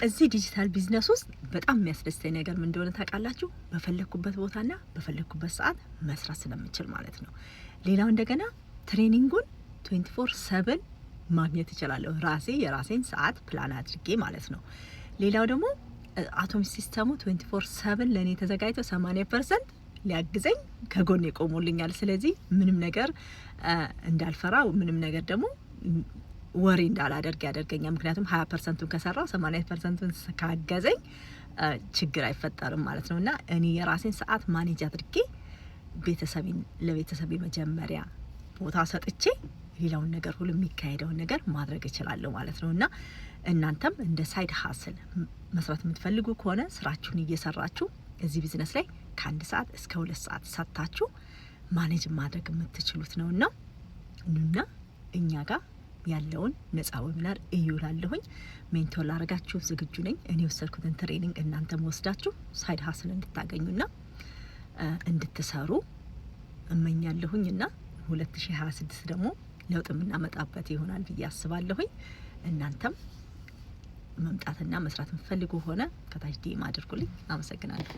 እዚህ ዲጂታል ቢዝነስ ውስጥ በጣም የሚያስደስተኝ ነገር ምን እንደሆነ ታውቃላችሁ? በፈለኩበት ቦታና በፈለኩበት ሰዓት መስራት ስለምችል ማለት ነው። ሌላው እንደገና ትሬኒንጉን 24/7 ማግኘት እችላለሁ ራሴ የራሴን ሰዓት ፕላን አድርጌ ማለት ነው። ሌላው ደግሞ አቶሚክ ሲስተሙ 24/7 ለኔ ተዘጋጅቶ 80% ሊያግዘኝ ከጎን ይቆሙልኛል። ስለዚህ ምንም ነገር እንዳልፈራው ምንም ነገር ደግሞ ወሬ እንዳላደርግ ያደርገኛል። ምክንያቱም 20%ን ከሰራው 80%ን ካገዘኝ ችግር አይፈጠርም ማለት ነውና እኔ የራሴን ሰዓት ማኔጅ አድርጌ ለቤተሰቤ መጀመሪያ ቦታ ሰጥቼ ሌላውን ነገር ሁሉ የሚካሄደውን ነገር ማድረግ እችላለሁ ማለት ነውና እናንተም እንደ ሳይድ ሀስል መስራት የምትፈልጉ ከሆነ ስራችሁን እየሰራችሁ እዚህ ቢዝነስ ላይ ከ1 ሰዓት እስከ 2 ሰዓት ሰጥታችሁ ማኔጅ ማድረግ የምትችሉት ነውና ኑና እኛ ጋር ያለውን ነፃ ዌቢናር እዩላለሁኝ። ሜንቶር ላረጋችሁ ዝግጁ ነኝ። እኔ ወሰድኩትን ትሬኒንግ እናንተም ወስዳችሁ ሳይድ ሀስል እንድታገኙና እንድትሰሩ እመኛለሁኝና 2026 ደግሞ ለውጥ የምናመጣበት ይሆናል ብዬ አስባለሁኝ። እናንተም መምጣትና መስራት የምትፈልጉ ሆነ ከታች ዲኤም አድርጉልኝ። አመሰግናለሁ።